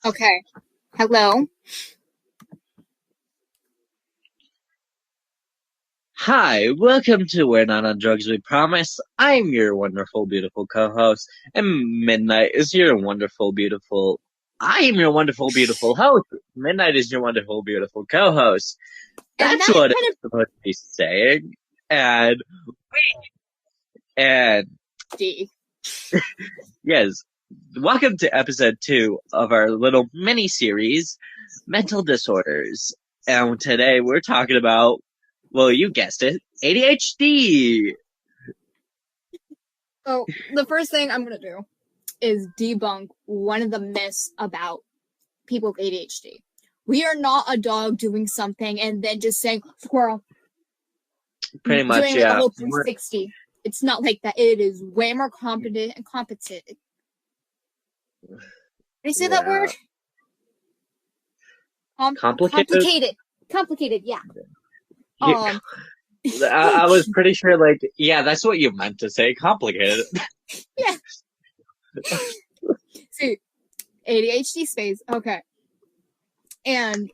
Okay. Hello. Hi, welcome to We're Not on Drugs, We Promise. I'm your wonderful, beautiful co-host, and Midnight is your wonderful, beautiful. I am your wonderful, beautiful host. Midnight is your wonderful, beautiful co-host. And That's that what kind it's supposed to be saying. And of yes, welcome to episode 2 of our little mini series, Mental Disorders. And today we're talking about, well, you guessed it, ADHD. So the first thing I'm gonna do is debunk one of the myths about people with ADHD. We are not a dog doing something and then just saying squirrel, Pretty much, doing like a yeah. whole 360. It's not like that. It is way more competent and competent. Can you say that Yeah. word? Complicated? Complicated. Complicated. Yeah. Yeah, Um. I was pretty sure, like, yeah, that's what you meant to say, complicated. Yeah. See, ADHD space. Okay. And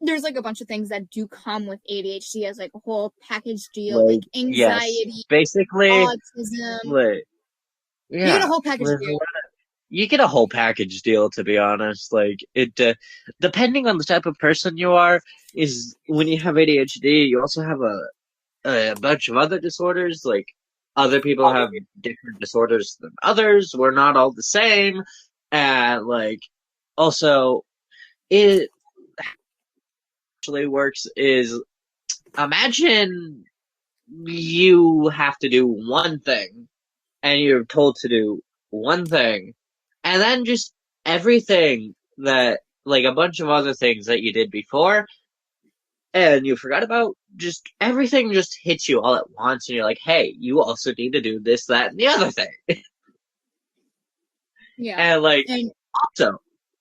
there's like a bunch of things that do come with ADHD as like a whole package deal, Like, like yes. anxiety, Basically, autism. like, You get a yeah. whole package deal. You get a whole package deal, to be honest. Like, depending on the type of person you are, is when you have ADHD, you also have a bunch of other disorders. Like, other people have different disorders than others. We're not all the same. And, like, also, it actually works is imagine you have to do one thing and you're told to do one thing and then just everything that, like, a bunch of other things that you did before and you forgot about, just everything just hits you all at once and you're like, hey, you also need to do this, that, and the other thing. Yeah. And, like, And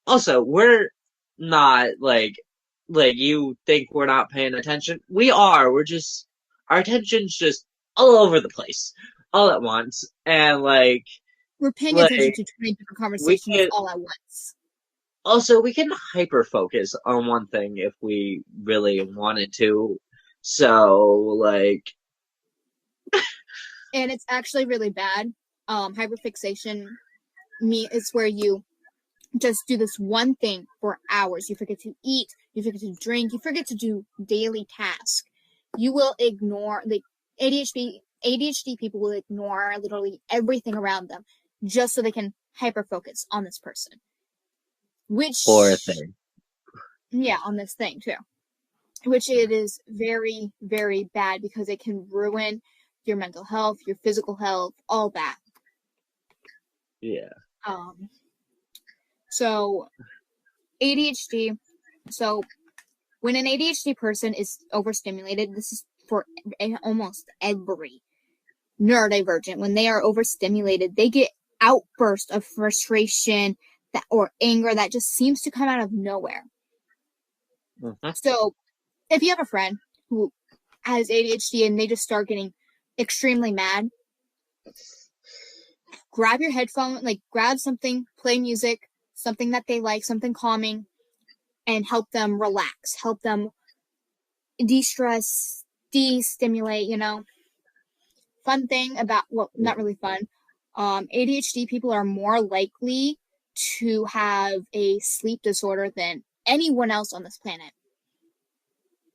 also we're not like you think we're not paying attention. We are. We're just, our attention's just all over the place all at once. And we're paying like attention to 20 different we conversations can all at once. also, we can hyper focus on one thing if we really wanted to. So, like, And it's actually really bad. Hyperfixation is where you just do this one thing for hours. You forget to eat, you forget to drink, you forget to do daily tasks. You will ignore the ADHD people will ignore literally everything around them just so they can hyper focus on this person. poor Which, thing. yeah, on this thing too. Which it is very, very bad because it can ruin your mental health, your physical health, all that. Yeah. Um, so ADHD. So when an ADHD person is overstimulated, this is for almost every neurodivergent. When they are overstimulated, they get outbursts of frustration that or anger that just seems to come out of nowhere. Mm-hmm. So if you have a friend who has ADHD and they just start getting extremely mad, grab your headphone, like grab something, play music, something that they like, something calming, and help them relax, help them de-stress, de-stimulate, Fun thing about, well, not really fun, ADHD people are more likely to have a sleep disorder than anyone else on this planet.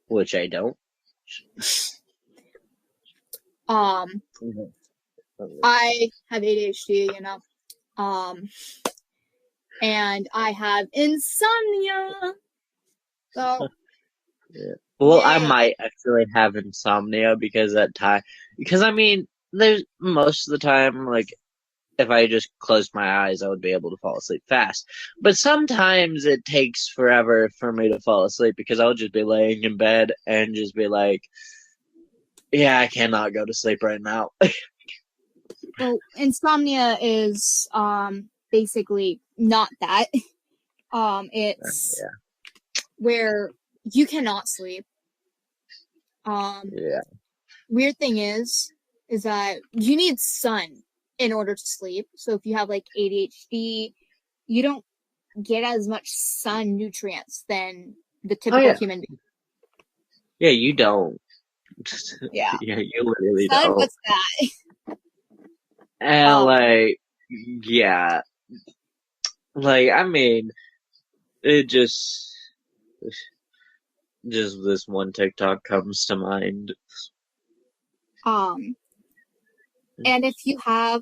Which I don't. Mm-hmm. I have ADHD, and I have insomnia. So, yeah. Well, I yeah. might actually have insomnia because I mean, there's most of the time, like, if I just closed my eyes, I would be able to fall asleep fast. But sometimes it takes forever for me to fall asleep because I'll just be laying in bed and just be like, yeah, I cannot go to sleep right now. Well, insomnia is basically not that. It's Yeah. where you cannot sleep. Yeah. Weird thing is that you need sun in order to sleep. So if you have like ADHD, you don't get as much sun nutrients than the Oh typical yeah, human being. yeah. You don't. Yeah. Yeah, you really Sun, don't. what's that? And Um, like, yeah, like I mean, it just this one TikTok comes to mind. um, and if you have,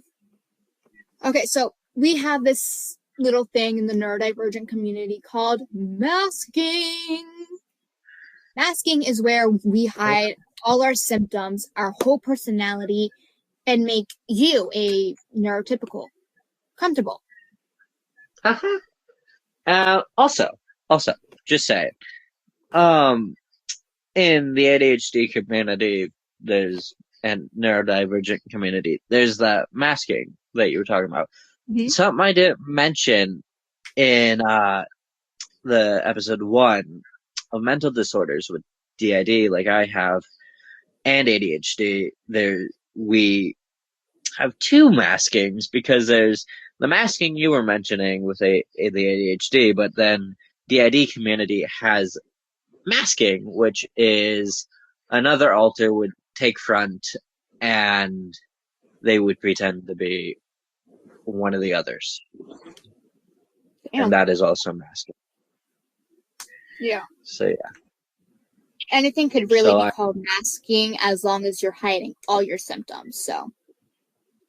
okay, so we have this little thing in the neurodivergent community called masking. Masking is where we hide all our symptoms, our whole personality, and make you a neurotypical comfortable. Uh-huh. Also, just say, um, in the ADHD community, there's and neurodivergent community, there's that masking that you were talking about. Mm-hmm. Something I didn't mention in the episode 1 of mental disorders with DID, like I have, and ADHD. We have two maskings because there's the masking you were mentioning with the ADHD, but then DID community has masking, which is another alter would take front and they would pretend to be one of the others, and Damn. that is also masking. Yeah. So yeah, Anything could really so be I called masking as long as you're hiding all your symptoms. So,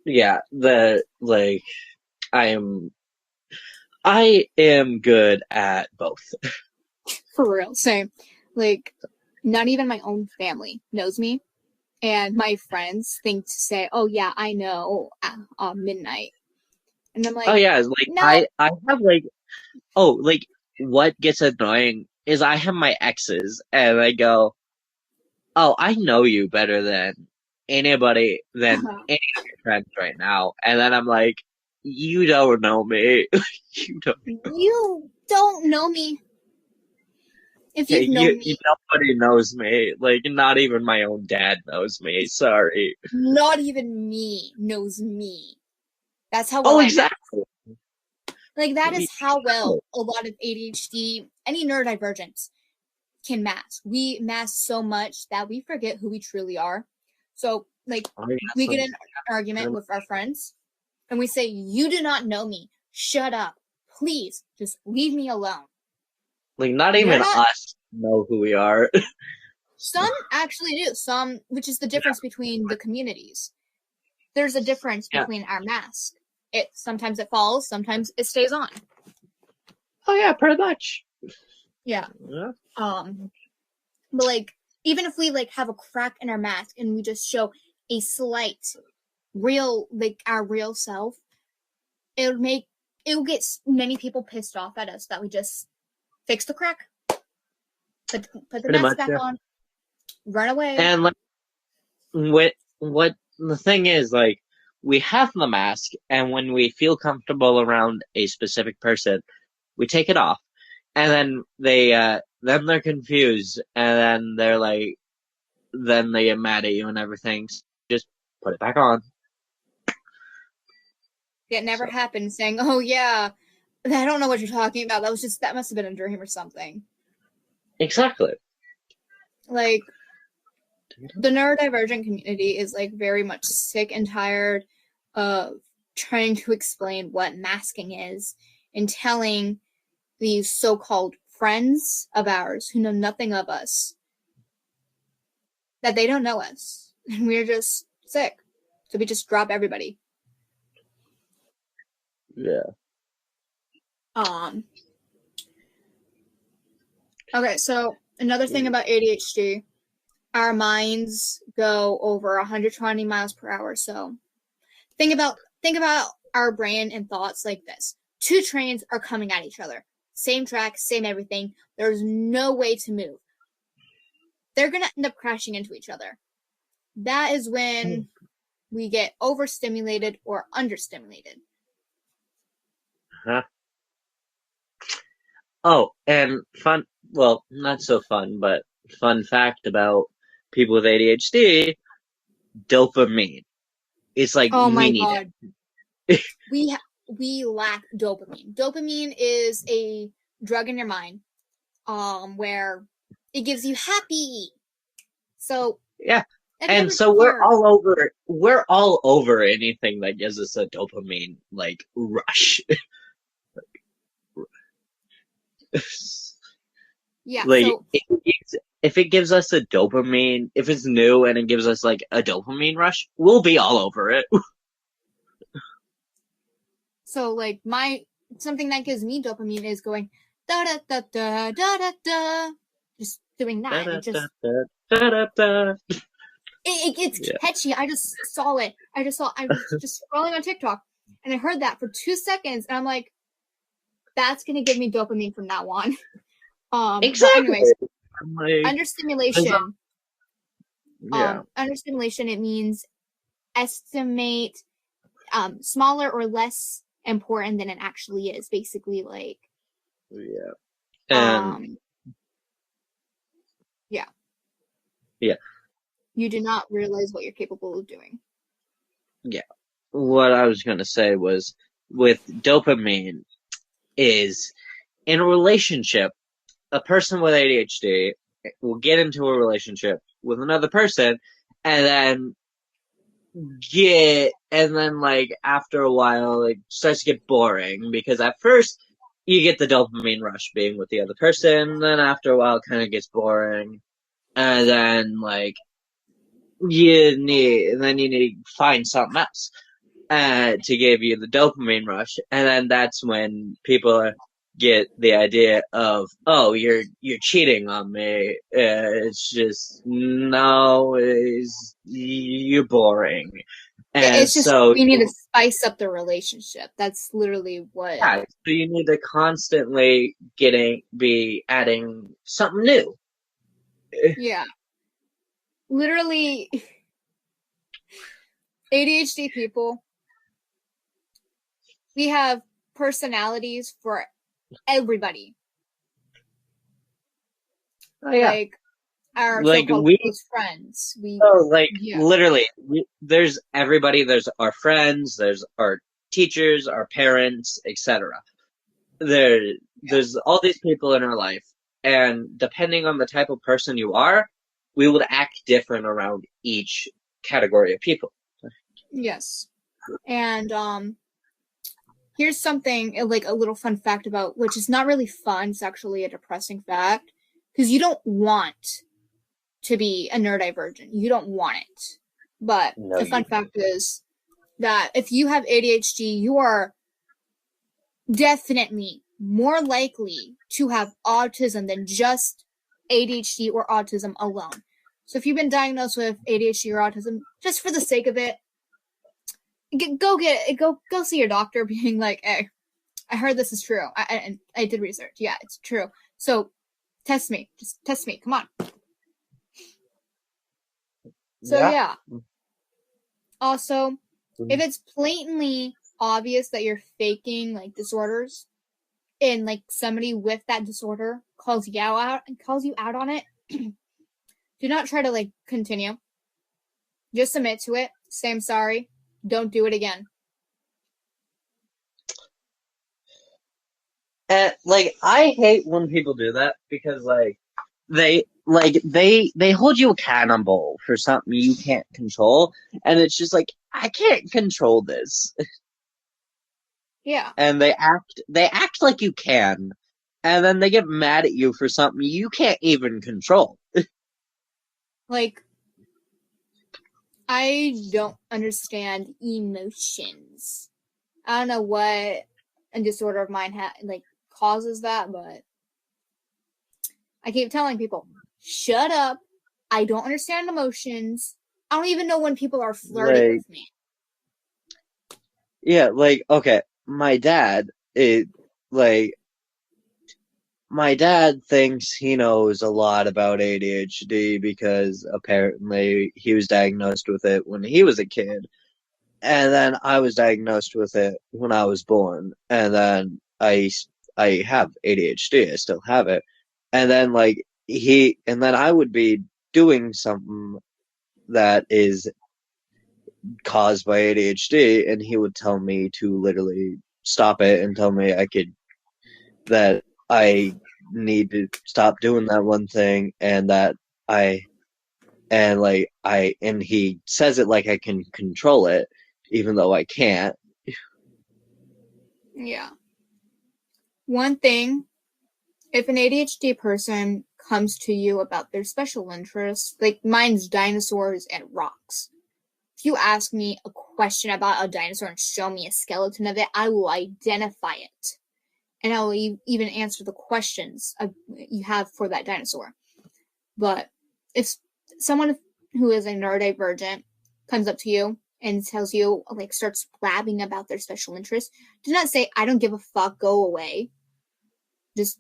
yeah the like I am good at both. for real. Same. Like, not even my own family knows me. And my friends think to say, oh, yeah, I know midnight. And I'm Oh like, yeah, it's like no. I have like oh like what gets annoying is I have my exes and I go, oh, I know you better than any of your friends right now, and then I'm like, you don't know me. You don't. You don't know me. If Hey, you've known you me, nobody knows me. Like not even my own dad knows me. Sorry. not even me knows me. That's how well Oh, I mask. exactly. Like, that is how Exactly. well a lot of ADHD, any neurodivergence, can mask. We mask so much that we forget who we truly are. So, like, Oh, yeah, we so, get in an argument with our friends and we say, you do not know me. Shut up. Please, just leave me alone. like not They're even not, us know who we are. some actually do. Some, which is the difference between the communities. There's a difference Yeah. between our mask. Sometimes it falls, sometimes it stays on. Oh yeah, pretty much. Yeah. Yeah. But like, even if we like have a crack in our mask and we just show a slight real, like our real self, it'll get many people pissed off at us that we just fix the crack, put the Pretty mask much, back yeah. on, run away. And like what the thing is, like we have the mask, and when we feel comfortable around a specific person, we take it off, and then they're confused, and then they're like, then they get mad at you and everything. So just put it back on. It never So happened saying, oh yeah, I don't know what you're talking about. That must have been a dream or something. exactly. Like, the neurodivergent community is like very much sick and tired of trying to explain what masking is and telling these so-called friends of ours who know nothing of us that they don't know us and we're just sick, so we just drop everybody. Yeah. um okay, so another thing about ADHD, our minds go over 120 miles per hour. So think about our brain and thoughts like this. Two trains are coming at each other. Same track, same everything. There's no way to move. They're going to end up crashing into each other. That is when we get overstimulated or understimulated. Huh? Oh, and well, not so fun, but fun fact about people with ADHD, dopamine. It's like Oh we my need god. it. We we lack dopamine. Dopamine is a drug in your mind, where it gives you happy. So Yeah. if you And ever so heard, we're all over anything that gives us a dopamine like rush. yeah, Like so if it gives us a dopamine, if it's new and it gives us like a dopamine rush, we'll be all over it. like my something that gives me dopamine is going da da da da da da da, just doing Da, that. da, It da, just da, da, da, da. it gets Yeah. catchy. I just saw it. I was just scrolling on TikTok and I heard that for 2 seconds and I'm like, that's gonna give me dopamine from now on. But Exactly. anyways, I'm like, there's understimulation. yeah, Understimulation, it means estimate smaller or less important than it actually is. Basically, like yeah, and um yeah, yeah, you do not realize what you're capable of doing. yeah. What I was gonna say was with dopamine is in a relationship, a person with ADHD will get into a relationship with another person and then like after a while it starts to get boring because at first you get the dopamine rush being with the other person, then after a while it kind of gets boring, and then like you need to find something else to give you the dopamine rush, and then that's when people get the idea of, oh, you're cheating on me. It's just no, you're boring, and It's just so we need to spice up the relationship. That's literally what. yeah, so you need to constantly be adding something new. Yeah, literally, ADHD people. We have personalities for everybody. Oh yeah, Like our like so-called we close friends. Oh, like Yeah, literally, there's everybody. There's our friends. There's our teachers, our parents, etc. There, yeah, there's all these people in our life, and depending on the type of person you are, we would act different around each category of people. yes. And here's something like a little fun fact about, which is not really fun. It's actually a depressing fact because you don't want to be a neurodivergent. You don't want it. But No, a you fun fact is that if you have ADHD, you are definitely more likely to have autism than just ADHD or autism alone. So if you've been diagnosed with ADHD or autism, just for the sake of it, go see your doctor, being like, "Hey, I heard this is true. I did research. Yeah, it's true. So test me. Just test me. Come on." So yeah. yeah. Also, if it's blatantly obvious that you're faking like disorders, and like somebody with that disorder calls you out on it, do not try to like continue. Just admit to it. Say I'm sorry. Don't do it again. And like I hate when people do that because they hold you accountable for something you can't control, and it's just like I can't control this. Yeah. And they act like you can, and then they get mad at you for something you can't even control. Like, I don't understand emotions. I don't know what a disorder of mine like causes that, but I keep telling people, shut up. I don't understand emotions. I don't even know when people are flirting Like, with me. yeah, like okay, my dad it like my dad thinks he knows a lot about ADHD because apparently he was diagnosed with it when he was a kid. And then I was diagnosed with it when I was born, and then I have ADHD. I still have it, and then and then I would be doing something that is caused by ADHD, and he would tell me to literally stop it and tell me that I need to stop doing that one thing, and that I and he says it like I can control it, even though I can't. Yeah. One thing, if an ADHD person comes to you about their special interests, like mine's dinosaurs and rocks. If you ask me a question about a dinosaur and show me a skeleton of it, I will identify it. And I will even answer the questions you have for that dinosaur. But if someone who is a neurodivergent comes up to you and tells you, like, starts blabbing about their special interest, do not say, I don't give a fuck, go away. Just,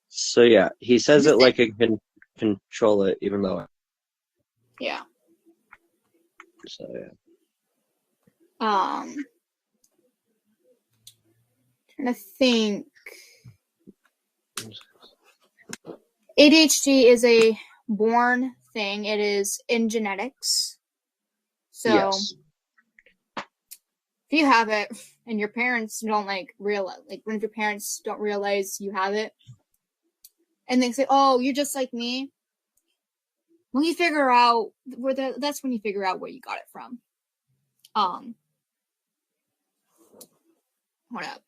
So yeah, he says it say, like I can control it, even though. yeah. So yeah. Trying to think. ADHD is a born thing. It is in genetics. So Yes. if you have it and your parents don't realize, one of your parents don't realize you have it, and they say, "Oh, you're just like me," when you figure out that's when you figure out where you got it from. Hold up,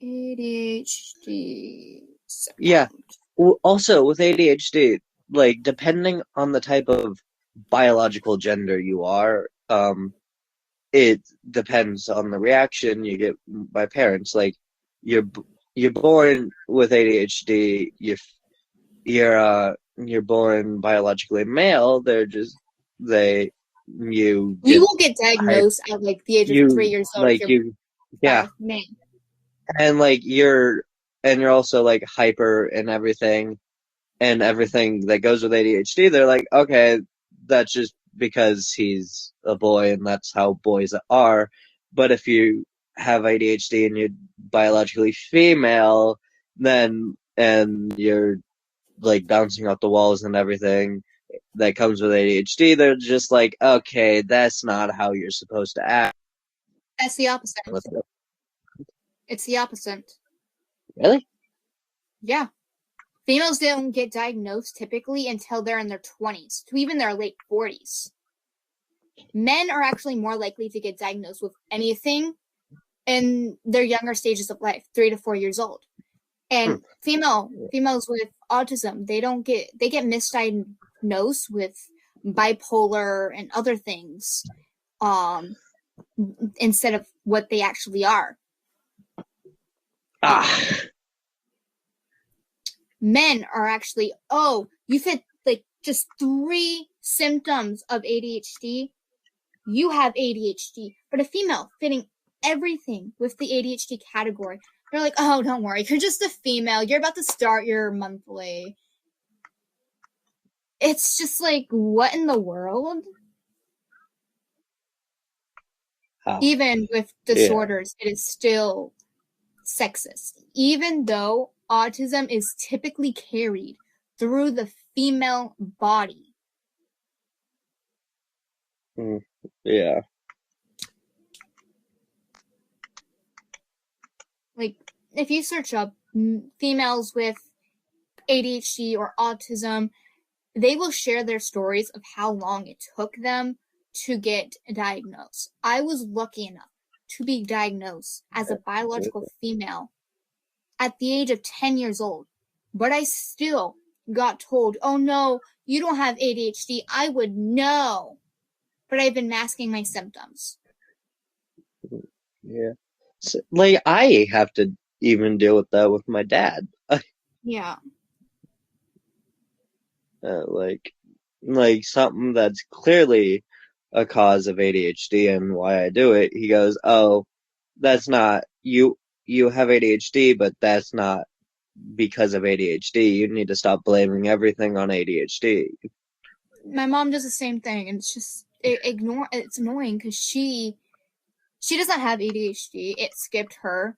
ADHD Yeah. symptom. Also, with ADHD, like depending on the type of biological gender you are, it depends on the reaction you get by parents. Like you're born with ADHD, you're born biologically male. They you You get will get hype diagnosed at like the age of 3 years old if like you're you by yeah, a man. and like you're also like hyper and everything that goes with ADHD. They're like, okay, that's just because he's a boy and that's how boys are. But if you have ADHD and you're biologically female, then and you're like bouncing off the walls and everything that comes with ADHD, they're just like, okay, that's not how you're supposed to act That's the opposite. with it. It's the opposite. Really? Yeah. Females don't get diagnosed typically until they're in their 20s to even their late 40s. Men are actually more likely to get diagnosed with anything in their younger stages of life, 3 to 4 years old. Hmm. And females with autism, they get misdiagnosed with bipolar and other things, instead of what they actually are. Ah, Men are actually, oh, you've had like just 3 symptoms of ADHD, you have ADHD. But a female fitting everything with the ADHD category, they're like, oh, don't worry, you're just a female, you're about to start your monthly. It's just like, what in the world? ah, Even with yeah. disorders, it is still sexist, even though autism is typically carried through the female body. Mm, yeah. Like, if you search up females with ADHD or autism, they will share their stories of how long it took them to get diagnosed. I was lucky enough to be diagnosed as a biological female at the age of 10 years old, but I still got told, oh no, you don't have ADHD. I would know, but I've been masking my symptoms. Yeah. So, like I have to even deal with that with my dad. Yeah. Like something that's clearly a cause of ADHD and why I do it. He goes, "Oh, that's not you. You have ADHD, but that's not because of ADHD. You need to stop blaming everything on ADHD." My mom does the same thing, and it's just it's annoying because she doesn't have ADHD. It skipped her.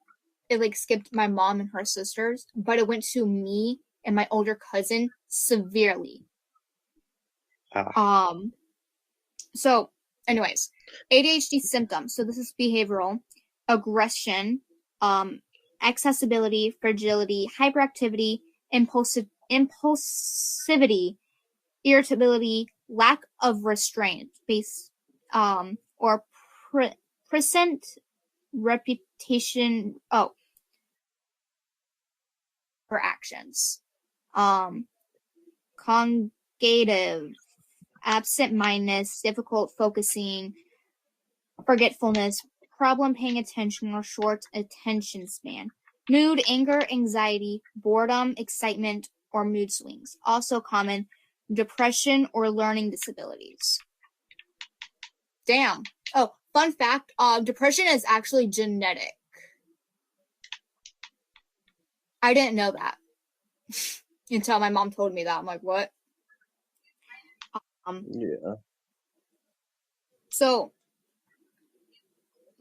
It like skipped my mom and her sisters, but it went to me and my older cousin severely. Ah, Um so anyways, ADHD symptoms. So this is behavioral, aggression, accessibility, fragility, hyperactivity, impulsivity, irritability, lack of restraint, or present reputation. For actions. Cognitive, absent-mindedness, difficult focusing, forgetfulness, problem paying attention or short attention span. Mood, anger, anxiety, boredom, excitement, or mood swings. Also common, depression or learning disabilities. Damn. Oh, fun fact, depression is actually genetic. I didn't know that until my mom told me that. I'm like, what? Yeah. So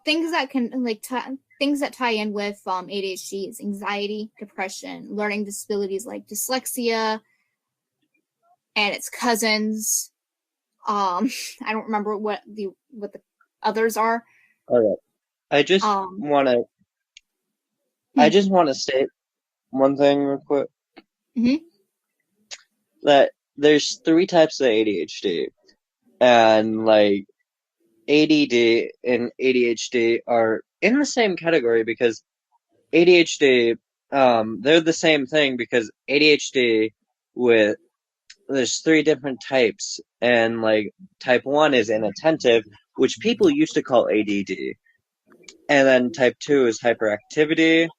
things that can things that tie in with ADHD is anxiety, depression, learning disabilities like dyslexia, and its cousins. I don't remember what the others are. All right. I just want to state one thing real quick. Mm-hmm. That there's 3 types of ADHD, and like ADD and ADHD are in the same category because ADHD, they're the same thing because ADHD there's 3 different types, and like type 1 is inattentive, which people used to call ADD, and then type 2 is hyperactivity,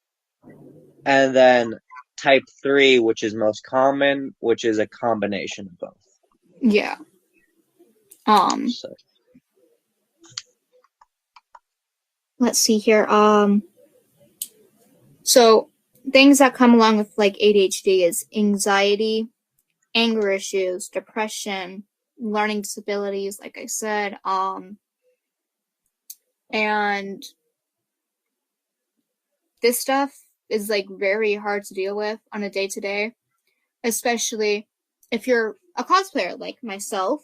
and then type 3, which is most common, which is a combination of both. Yeah. So. Let's see here. So things that come along with like ADHD is anxiety, anger issues, depression, learning disabilities, like I said, and this stuff is like very hard to deal with on a day-to-day, especially if you're a cosplayer like myself.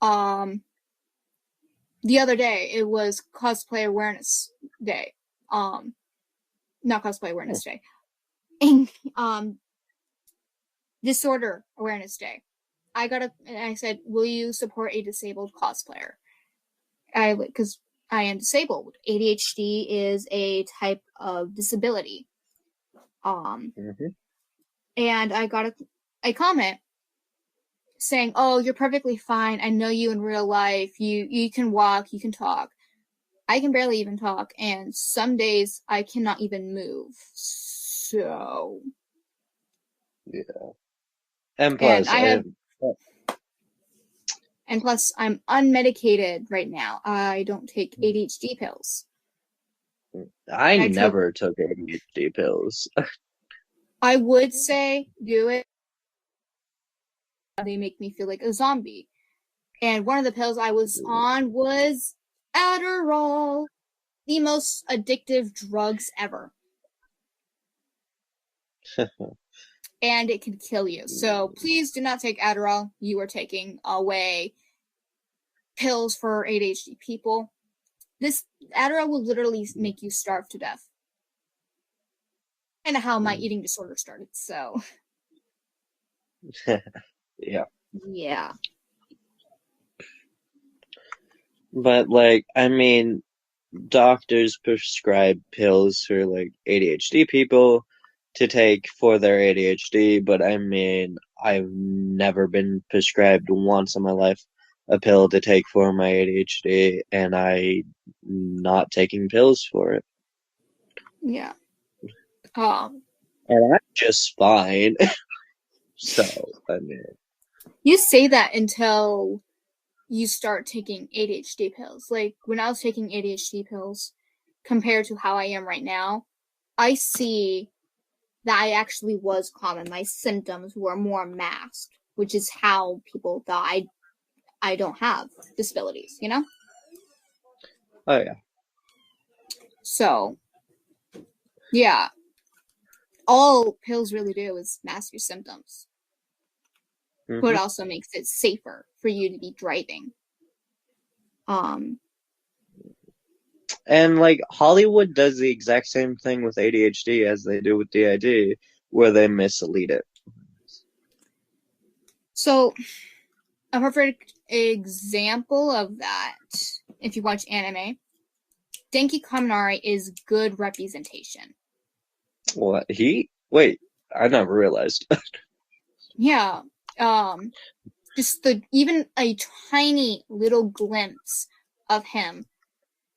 The other day it was cosplay awareness day. Not cosplay awareness day. Disorder awareness day. I said, will you support a disabled cosplayer? Because I am disabled. ADHD is a type of disability. Mm-hmm. And I got a comment saying, "Oh, you're perfectly fine. I know you in real life. You can walk, you can talk. I can barely even talk, and some days I cannot even move." So, Yeah. And plus, and plus I'm unmedicated right now. I don't take ADHD pills. I never took ADHD pills. I would say do it. They make me feel like a zombie. And one of the pills I was on was Adderall, the most addictive drugs ever. And it can kill you. So please do not take Adderall. You are taking away pills for ADHD people. This Adderall will literally make you starve to death. And how my eating disorder started, so. Yeah. Yeah. But like, I mean, doctors prescribe pills for like ADHD people to take for their ADHD, but I mean, I've never been prescribed once in my life a pill to take for my ADHD, and I'm not taking pills for it. Yeah. And I'm just fine. So, I mean. You say that until you start taking ADHD pills. Like, when I was taking ADHD pills, compared to how I am right now, I see that I actually was common. My symptoms were more masked, which is how people thought I don't have disabilities, you know? Oh, yeah. So, yeah. All pills really do is mask your symptoms. Mm-hmm. But it also makes it safer for you to be driving. And like Hollywood does the exact same thing with ADHD as they do with DID, where they mislead it. So, a perfect example of that, if you watch anime, Denki Kaminari is good representation. What he? Wait, I never realized. Yeah. Just even a tiny little glimpse of him,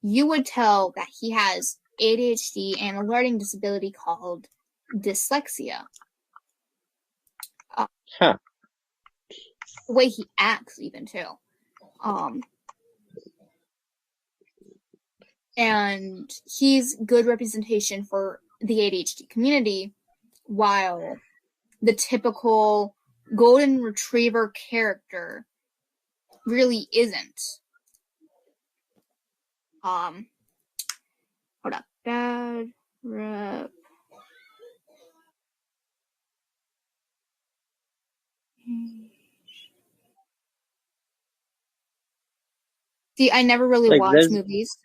you would tell that he has ADHD and a learning disability called dyslexia. Huh. The way he acts, even too. And he's good representation for the ADHD community, while the typical golden retriever character really isn't. Hold up. Bad rep. See, I never really Like watched there's movies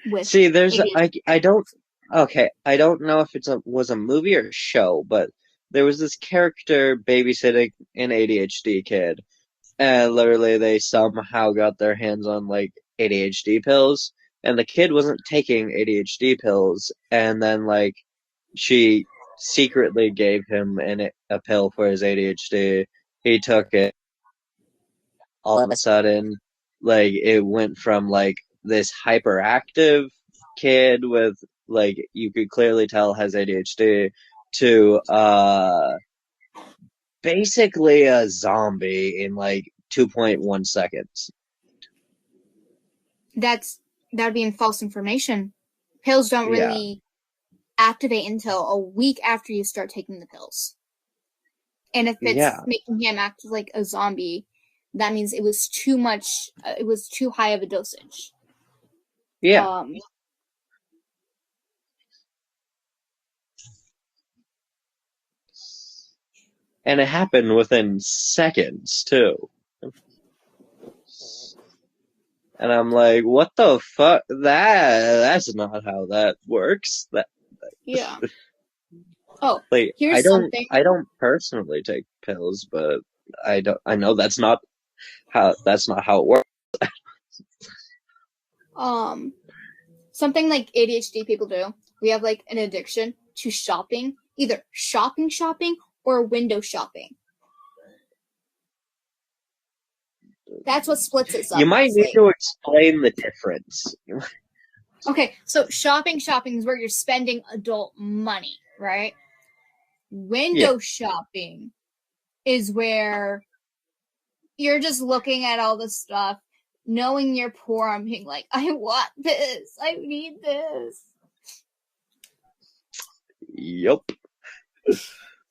with there's I ADHD. don't okay, I don't know if it's a was a movie or a show, but there was this character babysitting an ADHD kid, and literally they somehow got their hands on like ADHD pills, and the kid wasn't taking ADHD pills, and then like she secretly gave him a pill for his ADHD. He took it. All of a sudden, like it went from like this hyperactive kid with like you could clearly tell has ADHD to basically a zombie in like 2.1 seconds. That'd be in false information. Pills don't Yeah. really activate until a week after you start taking the pills. And if it's Yeah. making him act like a zombie, that means it was too much. It was too high of a dosage. Yeah. And it happened within seconds too. And I'm like, what the fuck? That's not how that works. That Yeah. Oh, like here's something. I don't personally take pills, but I know that's not how it works. Something like ADHD people do. We have like an addiction to shopping, either shopping or window shopping. That's what splits us You up might need mostly. to explain the difference. Okay, so shopping is where you're spending adult money, right? Yeah. Window shopping is where you're just looking at all the stuff, knowing you're poor, and being like, I want this, I need this. Yup.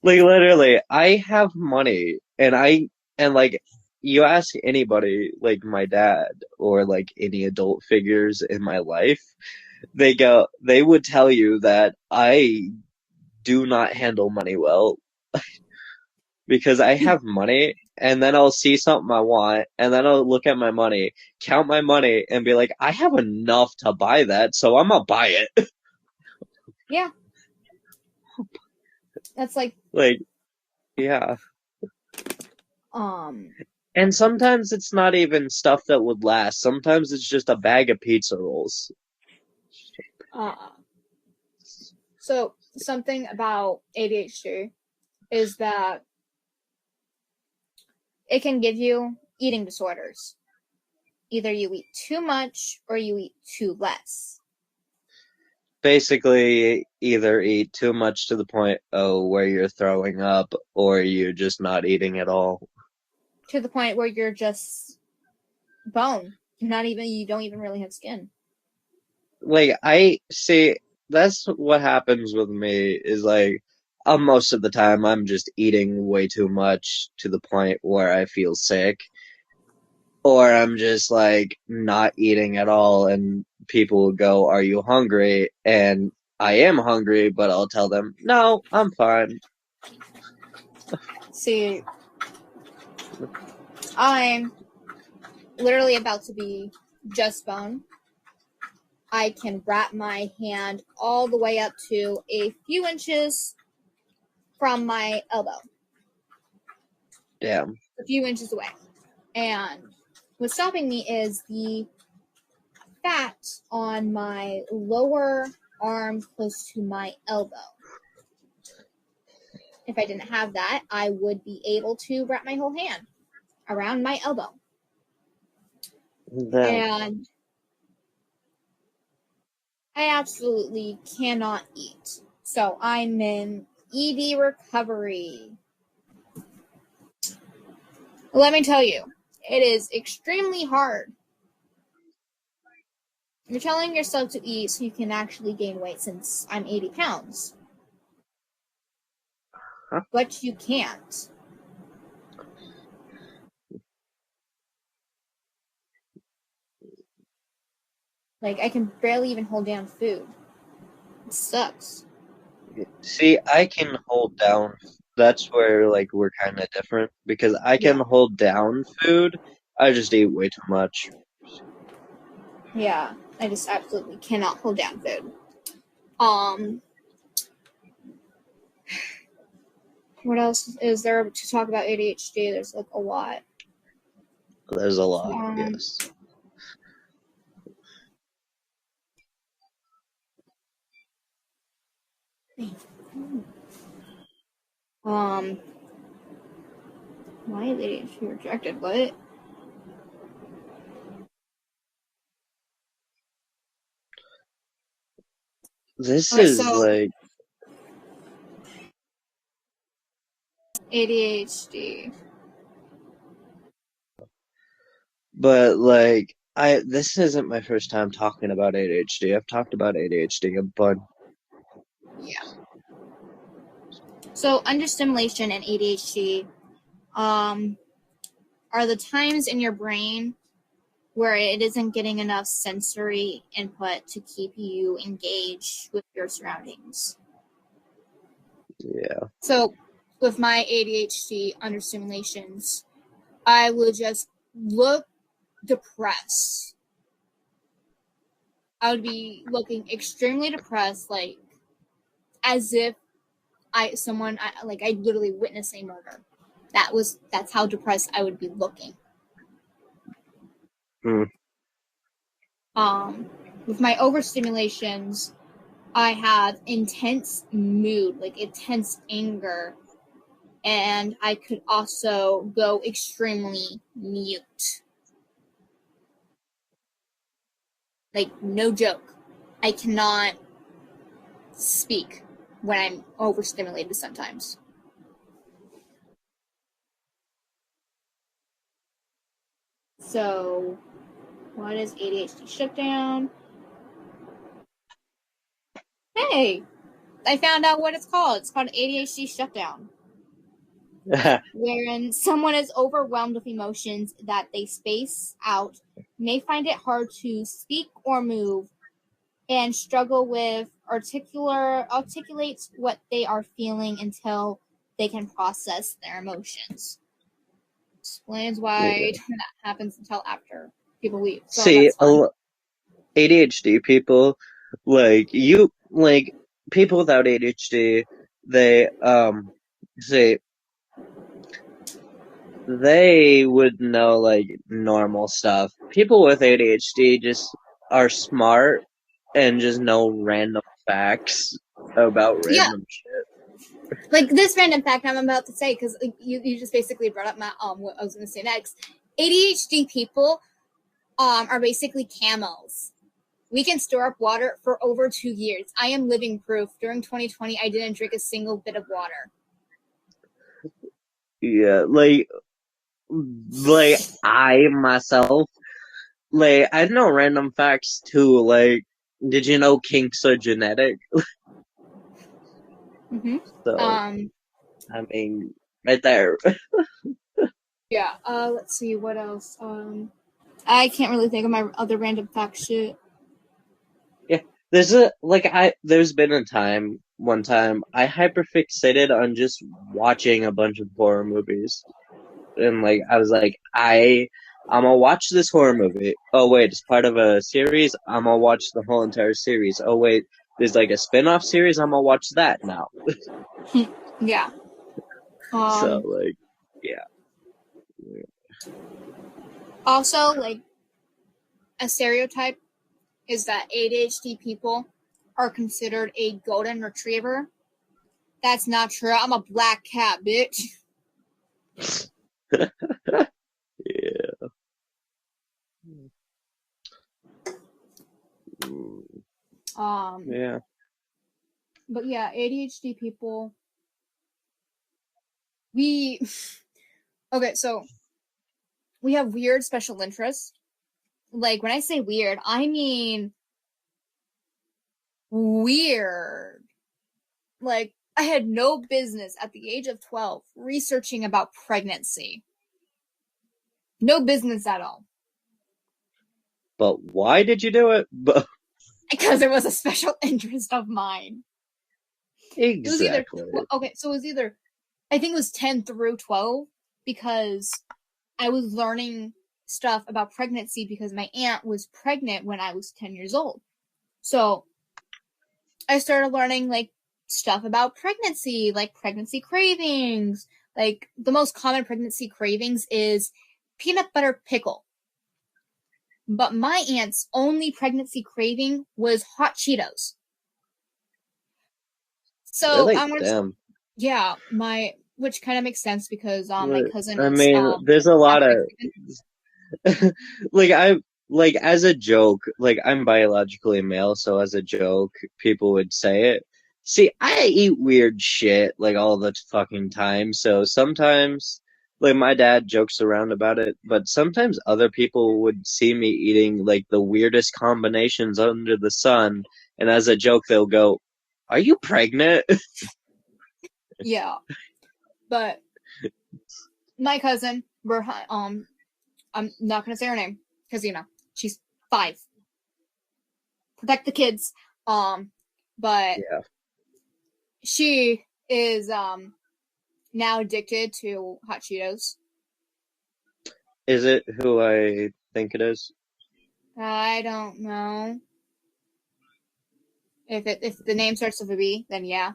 Like literally, I have money and like you ask anybody like my dad or like any adult figures in my life, they would tell you that I do not handle money well because I have money and then I'll see something I want and then I'll look at my money, count my money and be like, I have enough to buy that, so I'm gonna buy it. Yeah. That's like, Like, yeah. um, And sometimes it's not even stuff that would last. Sometimes it's just a bag of pizza rolls. uh, so something about ADHD is that it can give you eating disorders. Either you eat too much or you eat too less. Basically, either eat too much to the point where you're throwing up, or you're just not eating at all. To the point where you're just bone. You don't even really have skin. Like I see, that's what happens with me. Is like, most of the time I'm just eating way too much to the point where I feel sick, or I'm just like not eating at all, and people will go, "Are you hungry?" And I am hungry, but I'll tell them, "No, I'm fine." See, I'm literally about to be just bone. I can wrap my hand all the way up to a few inches from my elbow, Damn. a few inches away. And what's stopping me is the fat on my lower arm close to my elbow. If I didn't have that, I would be able to wrap my whole hand around my elbow. Damn. And I absolutely cannot eat. So I'm in ED recovery. Let me tell you, it is extremely hard. You're telling yourself to eat so you can actually gain weight since I'm 80 pounds. Huh? But you can't. Like, I can barely even hold down food. It sucks. See, I can hold down. That's where like we're kind of different because I can Yeah. hold down food. I just eat way too much. Yeah. I just absolutely cannot hold down food. Um, what else is there to talk about ADHD? There's like a lot. There's a lot, Um, yes. um, why is ADHD rejected? What? This Okay, is so like, ADHD. but like, this isn't my first time talking about ADHD. I've talked about ADHD a bunch. Yeah. So understimulation and ADHD um, are the times in your brain where it isn't getting enough sensory input to keep you engaged with your surroundings. Yeah. So with my ADHD understimulations, I will just look depressed. I would be looking extremely depressed, like as if I literally witnessed a murder. That's how depressed I would be looking. Hmm. With my overstimulations, I have intense mood, like intense anger, and I could also go extremely mute. Like, no joke. I cannot speak when I'm overstimulated sometimes. So, what is ADHD shutdown? Hey, I found out what it's called. It's called ADHD shutdown. Wherein someone is overwhelmed with emotions that they space out, may find it hard to speak or move, and struggle with articulates what they are feeling until they can process their emotions. Explains why Yeah. that happens until after people leave. So See, that's fun. ADHD people, like people without ADHD, they say they would know like normal stuff. People with ADHD just are smart and just know random facts about Yeah, random shit. like this random fact I'm about to say because like, you just basically brought up my what I was going to say next. ADHD people are basically camels. We can store up water for over 2 years. I am living proof. During 2020, I didn't drink a single bit of water. Yeah, like I myself, like I know random facts too. Like, did you know kinks are genetic? Mm-hmm. So Um, I mean, right there. yeah. Let's see what else. I can't really think of my other random fact shit. Yeah, there's been a time, one time, I hyperfixated on just watching a bunch of horror movies. And like, I was like, I'm gonna watch this horror movie. Oh wait, it's part of a series. I'm gonna watch the whole entire series. Oh wait, there's like a spin-off series. I'm gonna watch that now. Yeah. So like, yeah, Also, like, a stereotype is that ADHD people are considered a golden retriever. That's not true. I'm a black cat, bitch. yeah, Um, yeah. but yeah, ADHD people, we okay, so we have weird special interests. Like when I say weird, I mean weird. Like I had no business at the age of 12 researching about pregnancy. No business at all. But why did you do it? But Because it was a special interest of mine. It was either exactly. okay, so it was either I think it was 10 through 12 because I was learning stuff about pregnancy because my aunt was pregnant when I was 10 years old. So I started learning like stuff about pregnancy, like pregnancy cravings. Like the most common pregnancy cravings is peanut butter pickle. But my aunt's only pregnancy craving was hot Cheetos. So Really? I'm gonna, Damn. yeah, my which kind of makes sense because my cousin I is mean, there's a lot of African. like I like as a joke, like I'm biologically male, so as a joke, people would say it. See, I eat weird shit like all the fucking time, so sometimes like my dad jokes around about it, but sometimes other people would see me eating like the weirdest combinations under the sun, and as a joke they'll go, "Are you pregnant?" Yeah, but my cousin, we're I'm not gonna say her name because she's 5. Protect the kids. But Yeah. she is now addicted to hot Cheetos. Is it who I think it is? I don't know if the name starts with a B, then yeah,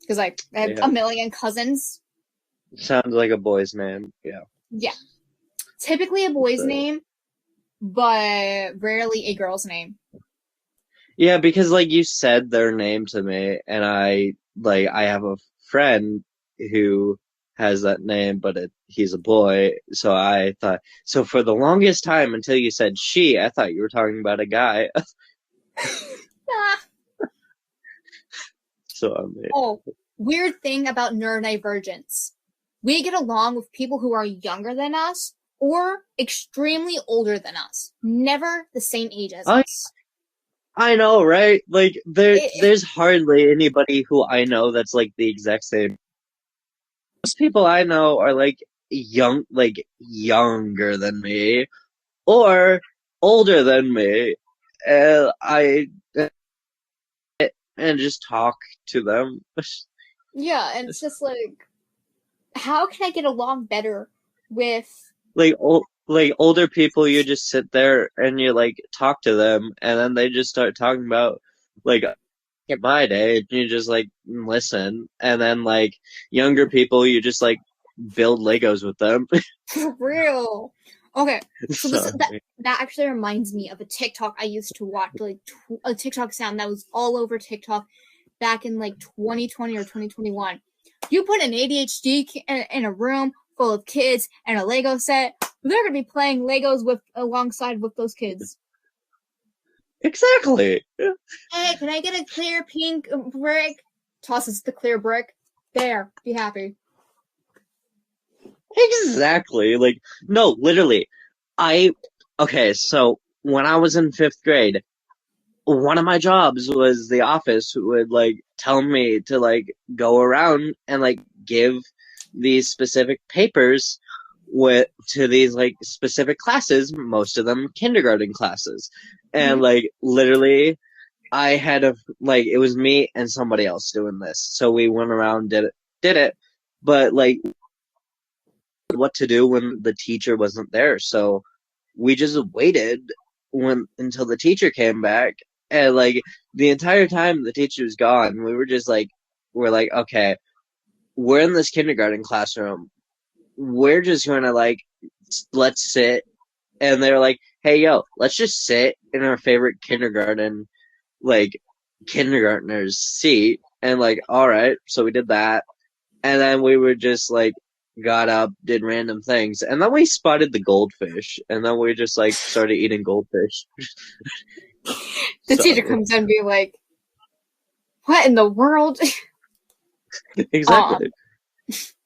because like I have Yeah. a million cousins. Sounds like a boy's name. Yeah. Yeah, typically a boy's So name, but rarely a girl's name. yeah, because like you said their name to me, and I have a friend who has that name, but he's a boy. So I thought so for the longest time until you said she, I thought you were talking about a guy. Ah. So I mean, Oh, weird thing about neurodivergence. We get along with people who are younger than us or extremely older than us. Never the same age as I us. I know, right? Like It, there's hardly anybody who I know that's like the exact same. Most people I know are like younger than me or older than me, and I and just talk to them. yeah, and it's just like, how can I get along better with? Like older people, you just sit there and you like talk to them, and then they just start talking about like at my day, and you just like listen, and then like younger people, you just like build Legos with them. For real. Okay, so So that actually reminds me of a TikTok I used to watch, like a TikTok sound that was all over TikTok back in like 2020 or 2021. You put an ADHD in a room full of kids and a Lego set, they're gonna be playing Legos with alongside with those kids. exactly. Hey, can I get a clear pink brick? Tosses the clear brick. There, be happy. Exactly. Like, no, literally. I, okay, so when I was in fifth grade, one of my jobs was the office would like tell me to like go around and like give these specific papers with to these like specific classes, most of them kindergarten classes. And Mm-hmm. like literally I had a like it was me and somebody else doing this. So we went around did it. But like what to do when the teacher wasn't there. So we just waited until the teacher came back, and like the entire time the teacher was gone, we were just like, we're like, okay, we're in this kindergarten classroom. We're just gonna like let's sit, and they're like, hey yo, let's just sit in our favorite like kindergartner's seat, and like, all right, so we did that, and then we were just like got up, did random things, and then we spotted the goldfish, and then we just like started eating goldfish. The teacher So comes in and be like, what in the world? exactly.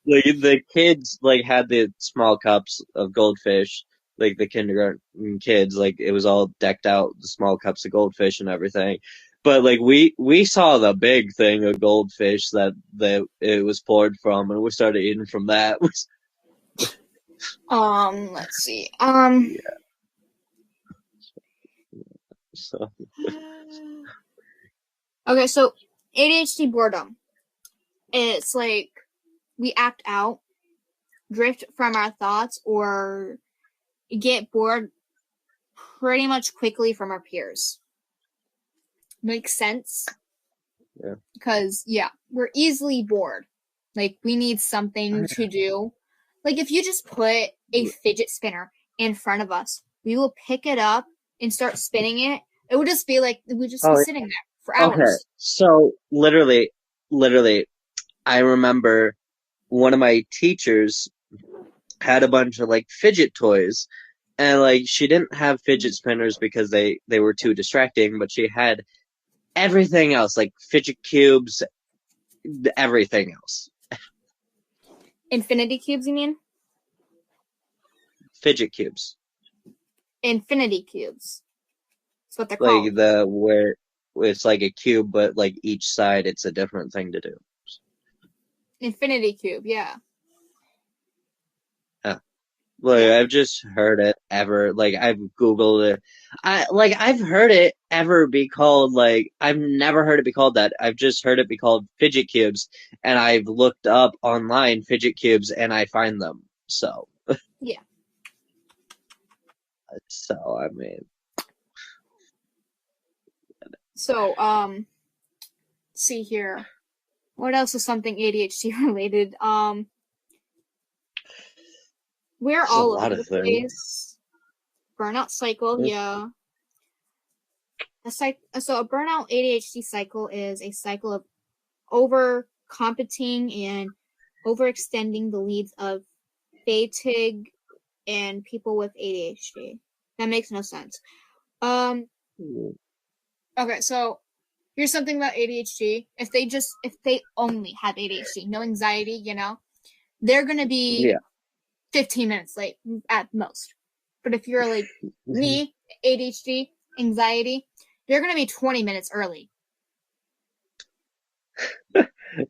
Like the kids like had the small cups of goldfish, like the kindergarten kids, like it was all decked out, the small cups of goldfish and everything. But like we saw the big thing of goldfish that it was poured from, and we started eating from that. Let's see. Yeah. So Okay, so ADHD boredom. It's like we act out, drift from our thoughts, or get bored pretty much quickly from our peers. Makes sense? yeah. Because, yeah, we're easily bored. Like, we need something to do. Like, if you just put a fidget spinner in front of us, we will pick it up and start spinning it. It would just be like, we'd just be Oh, sitting there for okay. hours. So literally, I remember one of my teachers had a bunch of like fidget toys, and like she didn't have fidget spinners because they were too distracting, but she had everything else, like fidget cubes, everything else. Infinity cubes, you mean? Fidget cubes. Infinity cubes. That's what they're Like called. the where it's like a cube, but like each side it's a different thing to do. Infinity cube, yeah. Yeah. Like Yeah. I've just heard it ever. Like I've Googled it. I've heard it ever be called like I've never heard it be called that. I've just heard it be called fidget cubes, and I've looked up online fidget cubes and I find them. Yeah. So I mean, So, see here. What else is something ADHD related? We're there's a all lot over of the things. place. Burnout cycle, yeah. So a burnout ADHD cycle is a cycle of over competing and overextending the needs of fatigue and people with ADHD. That makes no sense. Um, okay, so here's something about ADHD. If they only have ADHD, no anxiety, they're gonna be Yeah. 15 minutes late at most. But if you're like me, ADHD, anxiety, you're gonna be 20 minutes early.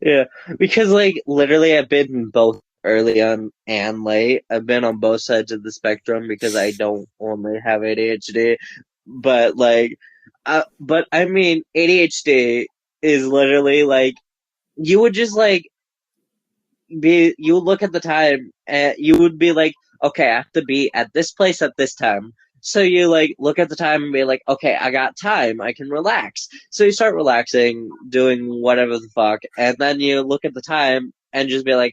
Yeah, because like literally I've been both early on and late. I've been on both sides of the spectrum because I don't only have ADHD, but like but I mean ADHD is literally like you would just like you would look at the time and you would be like, okay, I have to be at this place at this time. So you like look at the time and be like, okay, I got time, I can relax. So you start relaxing, doing whatever the fuck, and then you look at the time and just be like,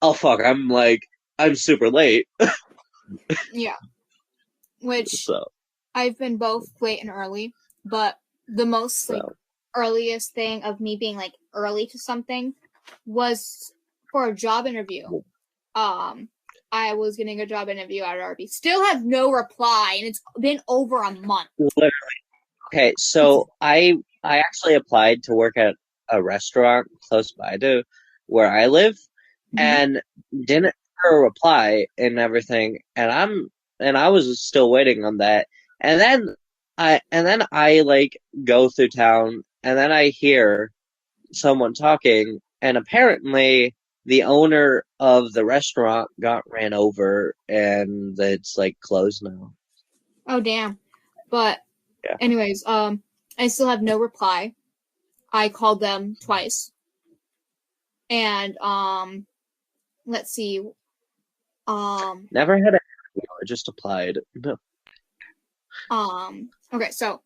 oh fuck, I'm super late. Yeah, which So I've been both late and early, but the most like so earliest thing of me being like early to something was for a job interview. Um, I was getting a job interview at RB. Still have no reply, and it's been over a month. okay, so I actually applied to work at a restaurant close by to where I live, Mm-hmm. and didn't get a reply and everything, and I was still waiting on that, and then I like go through town, and then I hear someone talking, and apparently the owner of the restaurant got ran over, and it's like closed now. Oh damn. But Yeah. anyways, I still have no reply. I called them twice. And let's see. Um, Never had a I just applied. No. okay, so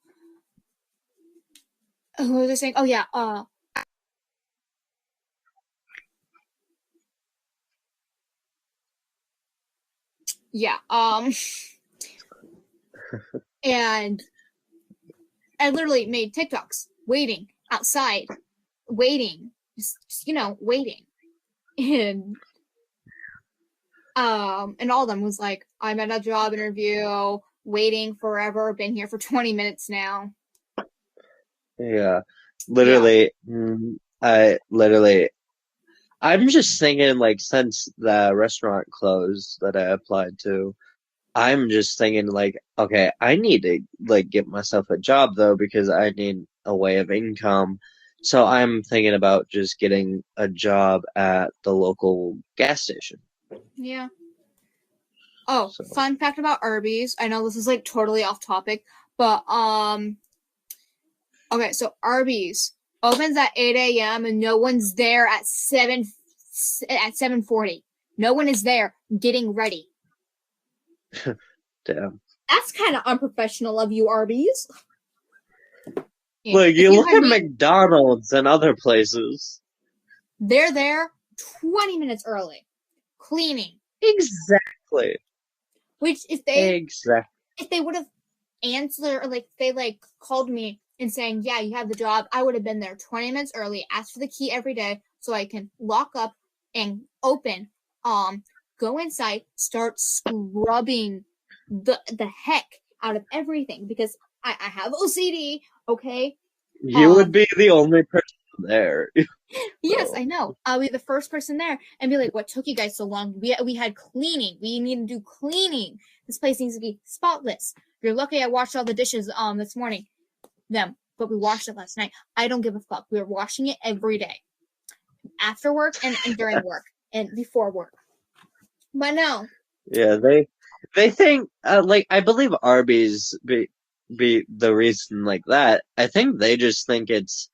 what was I saying? Oh yeah, yeah, and I literally made TikToks waiting outside, waiting, waiting, and and all of them was like, I'm at a job interview, waiting forever, been here for 20 minutes now. Yeah. Yeah, Literally, I'm just thinking, like, since the restaurant closed that I applied to, I'm just thinking, like, okay, I need to, like, get myself a job, though, because I need a way of income. So I'm thinking about just getting a job at the local gas station. yeah. Oh, So, fun fact about Arby's. I know this is like totally off topic, but okay, so Arby's opens at 8 a.m. and no one's there at 7:40. No one is there getting ready. damn. That's kind of unprofessional of you, Arby's. And Like, if you you look had at me, McDonald's and other places. they're there 20 minutes early, cleaning. Exactly. Which Exactly. if they would have answered, or like they like called me and saying, yeah, you have the job, I would have been there 20 minutes early, asked for the key every day so I can lock up and open, go inside, start scrubbing the heck out of everything because I have OCD, okay? You would Um, be the only person there. yes, So, I know. I'll be the first person there and be like, what took you guys so long? We had cleaning. We need to do cleaning. This place needs to be spotless. You're lucky I washed all the dishes this morning. But we washed it last night. I don't give a fuck. We are washing it every day. After work and during work and before work. But no. yeah, they think like I believe Arby's be the reason like that. I think they just think it's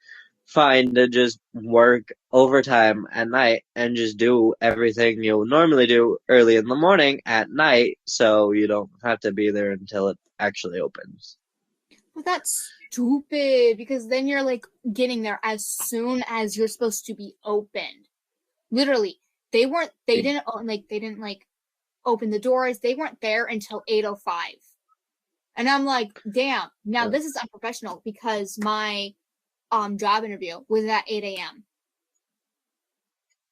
fine to just work overtime at night and just do everything you'll normally do early in the morning at night, so you don't have to be there until it actually opens. But that's stupid because then you're like getting there as soon as you're supposed to be opened. Literally. They didn't open the doors. They weren't there until 8:05. And I'm like, damn, now Uh, this is unprofessional because my job interview was at 8 a.m.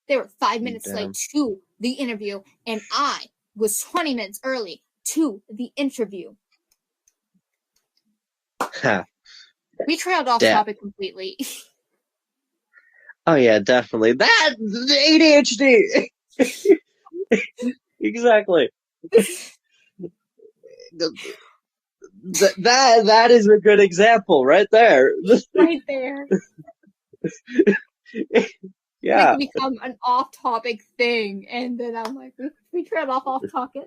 They were 5 minutes late damn. to the interview, and I was 20 minutes early to the interview. Ha, We trailed off damn. topic completely. Oh yeah, definitely. That ADHD. Exactly. That is a good example right there. Right there. Make Yeah, it become an off topic thing. And then I'm like, we trailed off topic.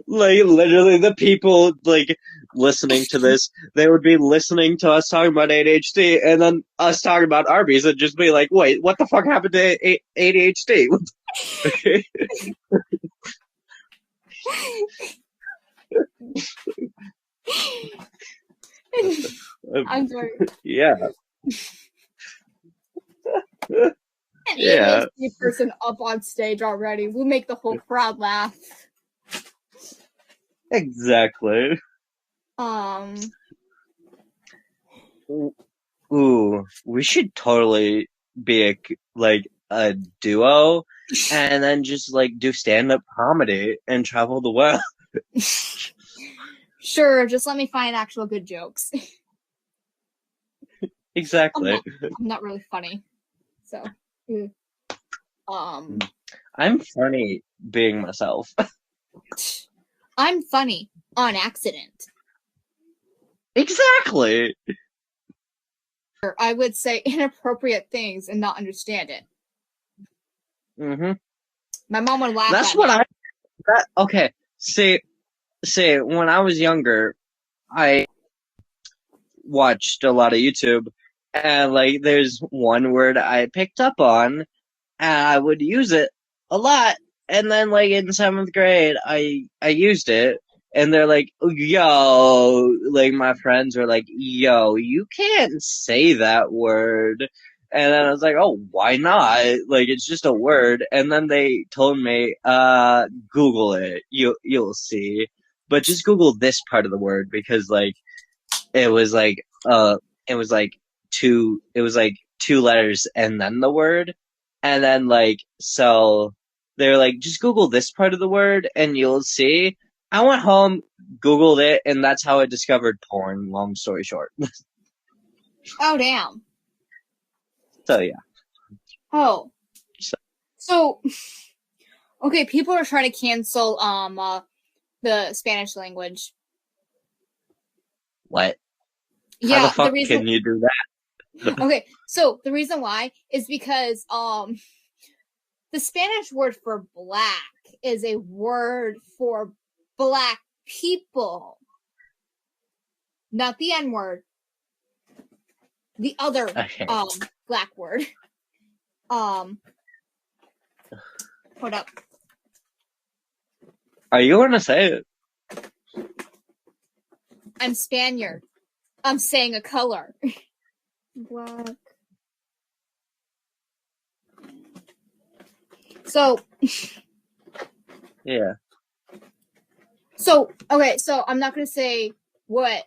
like literally the people like listening to this, they would be listening to us talking about ADHD and then us talking about Arby's and just be like, "Wait, what the fuck happened to ADHD?" I'm sorry. Yeah, An yeah, ADHD person up on stage already. We'll make the whole crowd laugh. exactly. Um, Ooh, we should totally be like a duo and then just like do stand-up comedy and travel the world. sure, just let me find actual good jokes. I'm Exactly. not I'm not really funny. So um I'm funny being myself. I'm funny on accident. Exactly. Or I would say inappropriate things and not understand it. Hmm. My mom would laugh That's at me. what okay. See, when I was younger, I watched a lot of YouTube and like there's one word I picked up on and I would use it a lot and then like in 7th grade, I used it, and they're like, "Yo," like my friends were like, "Yo, you can't say that word." And then I was like, "Oh, why not? Like it's just a word." And then they told me, Google it. You'll see. But just Google this part of the word because like it was like it was like two letters and then the word. And then like so they're like just Google this part of the word and you'll see. I went home, Googled it, and that's how I discovered porn, long story short. Oh, damn. So yeah. Oh. So, So, okay, people are trying to cancel the Spanish language. what? How the Yeah, the fuck reason can you do that? okay, so the reason why is because the Spanish word for black is a word for black people. Not the N word. The other Okay. black word. Hold up. Are you gonna say it? I'm Spaniard. I'm saying a color. Black. So Yeah. okay, so I'm not gonna say what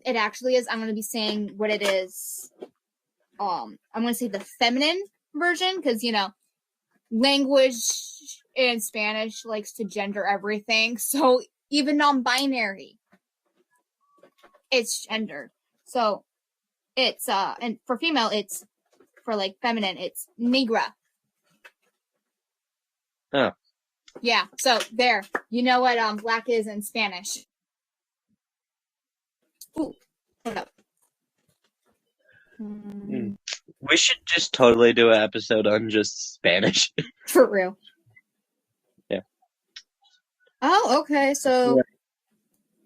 it actually is. I'm gonna be saying what it is. I'm gonna say the feminine version because language in Spanish likes to gender everything. So even non-binary, it's gendered. So it's and for female, it's for like feminine, it's negra. Oh. Yeah. So there, you know what black is in Spanish. Ooh, hold up. We should just totally do an episode on just Spanish. For real. Yeah. Oh, okay. So Yeah.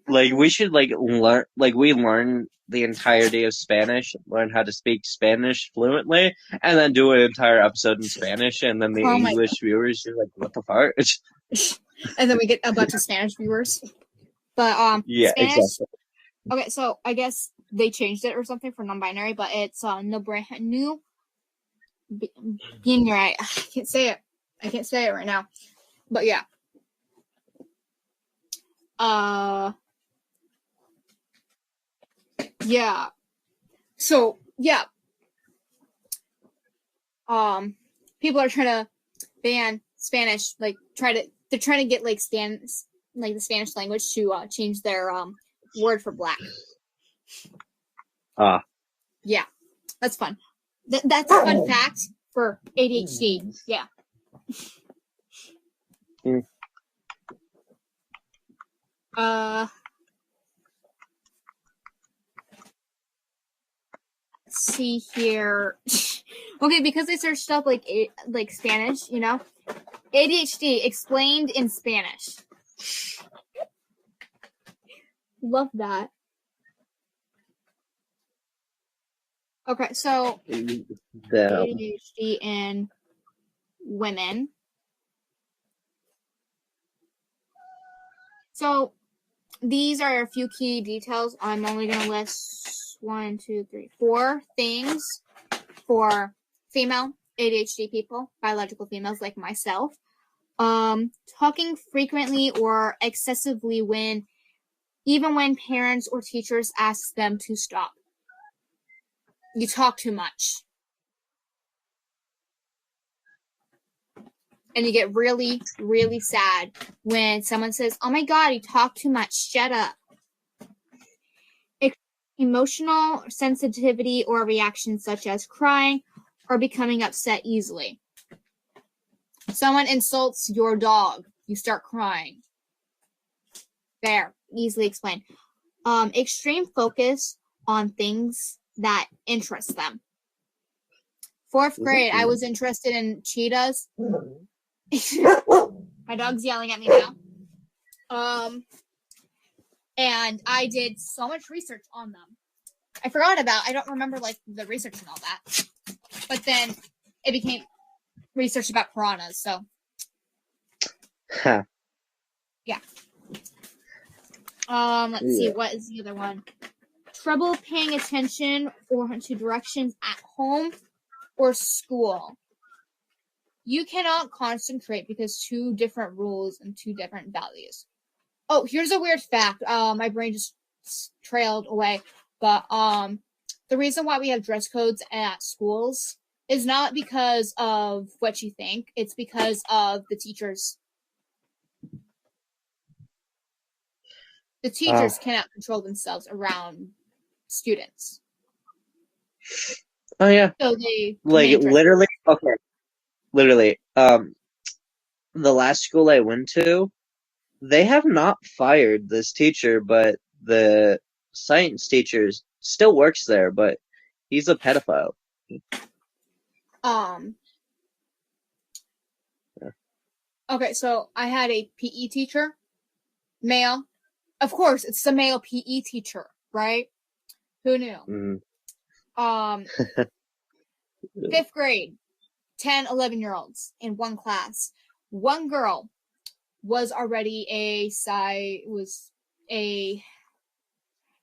Like we should learn the entirety of Spanish, learn how to speak Spanish fluently, and then do an entire episode in Spanish, and then the oh my English viewers are like, "What the fuck?" and then we get a bunch of Spanish viewers. But Yeah, Spanish. exactly. Okay, so I guess they changed it or something for non-binary, but it's no new being right. I can't say it. I can't say it right now. But yeah. Yeah. So yeah. People are trying to ban Spanish. They're trying to get like the Spanish language to change their word for black. Yeah, that's fun. That's a fun fact for ADHD. Yeah. Mm. Let's see here. Okay, because I searched up like Spanish, ADHD explained in Spanish. Love that. Okay, so ADHD in women. So these are a few key details. I'm only going to list 4 things for female ADHD people, biological females like myself. Talking frequently or excessively even when parents or teachers ask them to stop. You talk too much. And you get really, really sad when someone says, "Oh my God, you talk too much. Shut up." Emotional sensitivity or reactions such as crying or becoming upset easily. Someone insults your dog, you start crying. There, easily explained. Extreme focus on things that interest them. 4th grade, I was interested in cheetahs. My dog's yelling at me now. And I did so much research on them. I don't remember like the research and all that. But then it became research about piranhas, so Ha. Yeah. Let's see. Yeah. What is the other one? Trouble paying attention or to directions at home or school. You cannot concentrate because two different rules and two different values. Oh, here's a weird fact. My brain just trailed away. But the reason why we have dress codes at schools is not because of what you think. It's because of the teachers. The Uh, teachers cannot control themselves around students. oh yeah. So they Like command dress literally. codes. Okay. Literally. The last school I went to, they have not fired this teacher, but the science teacher still works there, but he's a pedophile. Um, Yeah. okay, so I had a PE teacher, male. Of course, it's the male PE teacher, right? Who knew? Mm. Um, fifth grade, 10, 11-year-olds in one class. One girl was already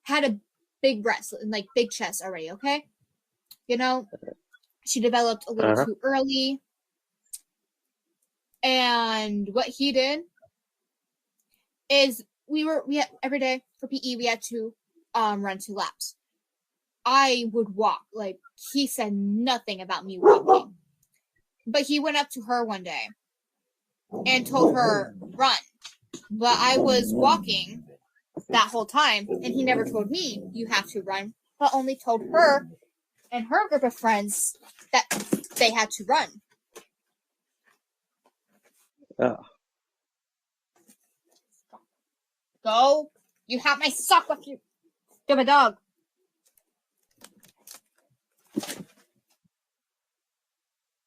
had a big breast and like big chest already, okay? You know, she developed a little Uh-huh. too early. And what he did is we had every day for PE we had to run 2 laps. I would walk. Like he said nothing about me walking. But he went up to her one day and told her run. But I was walking that whole time and he never told me you have to run, but only told her and her group of friends that they had to run. Oh. Go. You have my sock with you. Stupid dog.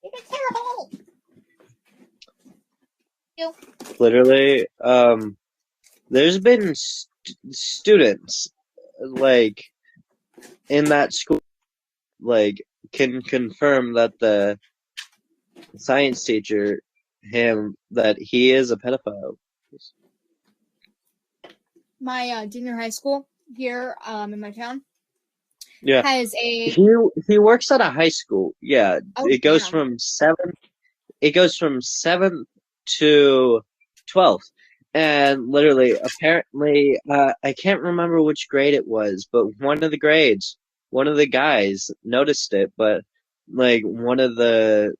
You're terrible. You. Literally, there's been students like in that school like can confirm that the science teacher that he is a pedophile. My junior high school here in my town Yeah. has a. He works at a high school. Yeah, Oh damn. it goes from 7th to 12th. And literally, apparently, I can't remember which grade it was, but one of the guys noticed it, but like one of the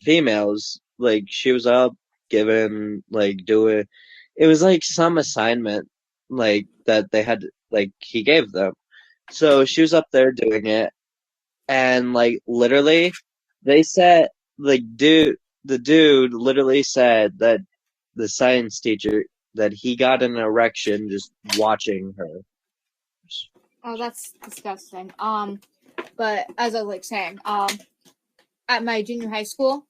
females, like she was up given, like doing, it was like some assignment, like that they had, like he gave them. So she was up there doing it, and like literally they said like the dude literally said that the science teacher that he got an erection just watching her. Oh, that's disgusting. But as I was like saying, at my junior high school,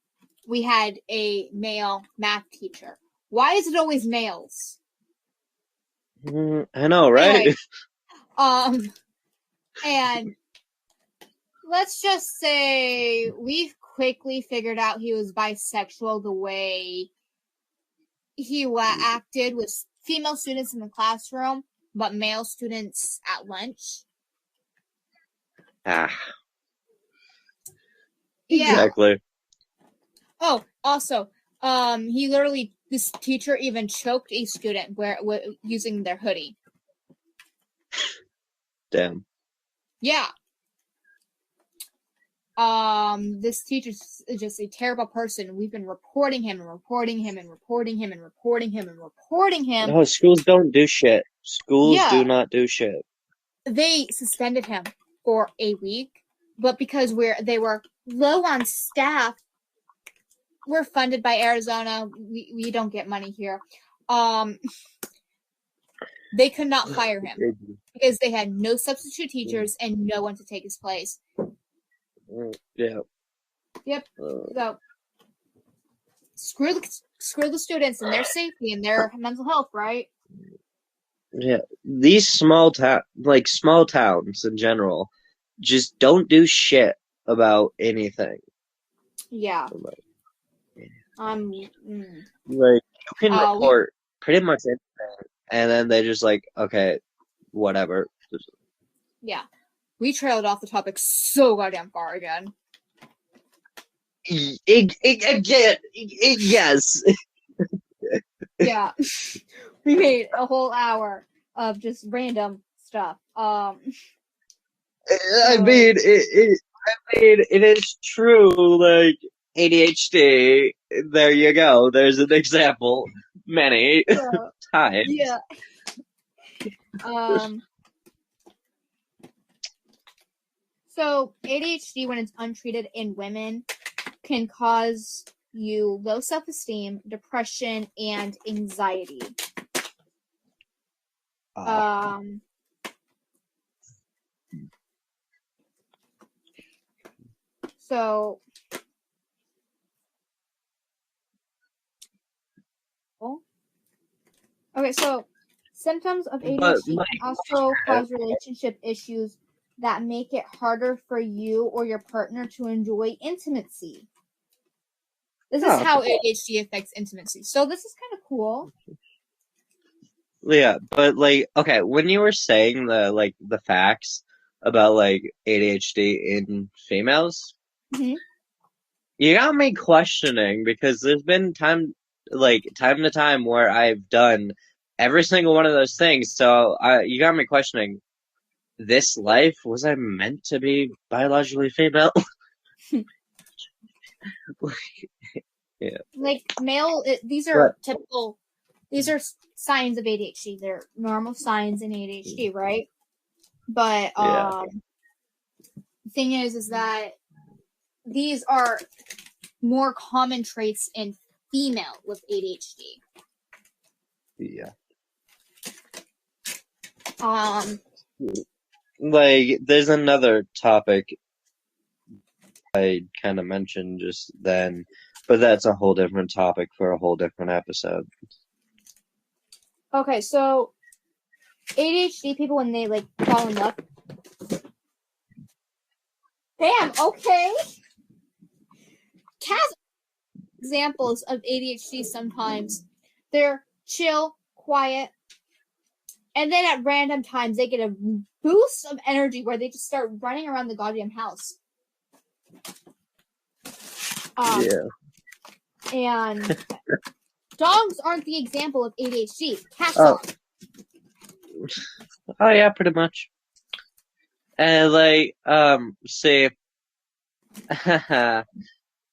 we had a male math teacher. Why is it always males? I know, right? Anyway, um, and let's just say we quickly figured out he was bisexual the way he acted with female students in the classroom, but male students at lunch. Ah, Yeah. exactly. Oh, also, this teacher even choked a student using their hoodie. Damn. Yeah. This teacher is just a terrible person. We've been reporting him and reporting him and reporting him and reporting him and reporting him. No, schools don't do shit. Schools do Yeah, not do shit. they suspended him for a week, but because they were low on staff, we're funded by Arizona. We don't get money here. They could not fire him because they had no substitute teachers and no one to take his place. Yeah. Yep. So screw the students and their safety and their mental health, right? Yeah. These small towns in general, just don't do shit about anything. Yeah. Like you can We report pretty much anything, and then they just like, okay, whatever. yeah, we trailed off the topic so goddamn far again. Yes. Yeah, we made a whole hour of just random stuff. I mean, it is true. Like ADHD. There you go. There's an example. Many times. Yeah. So ADHD, when it's untreated in women, can cause you low self-esteem, depression, and anxiety. So, okay, so symptoms of ADHD can also cause relationship issues that make it harder for you or your partner to enjoy intimacy. This is how ADHD affects intimacy. So this is kind of cool. Yeah, but like, okay, when you were saying the facts about like ADHD in females, you got me questioning because there's been time to time where I've done every single one of those things. So you got me questioning. This life, was I meant to be biologically female? Yeah. Like male, these are typical. These are signs of ADHD. They're normal signs in ADHD, right? But the thing is that these are more common traits in female with ADHD. Yeah. Like, there's another topic I kind of mentioned just then, but that's a whole different topic for a whole different episode. Okay, so ADHD people, when they like fall in love. Damn, okay. Kaz examples of ADHD sometimes. They're chill, quiet, and then at random times they get a boost of energy where they just start running around the goddamn house. And dogs aren't the example of ADHD. Cats are. Oh yeah, pretty much. And say,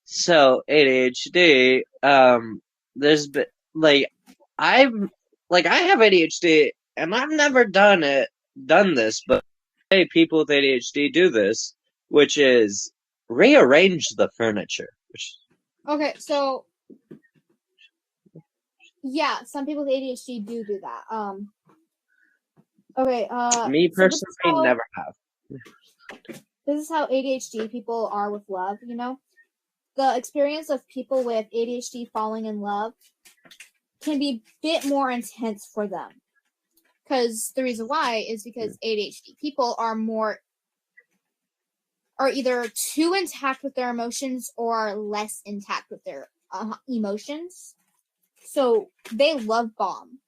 so ADHD. There's been I have ADHD, and I've never done this, but hey, people with ADHD do this, which is rearrange the furniture. Okay, so yeah, some people with ADHD do that. Okay. Me personally, never have. This is how ADHD people are with love. You know, the experience of people with ADHD falling in love can be a bit more intense for them. Because the reason why is because ADHD people are either too intact with their emotions or less intact with their emotions. So they love bomb.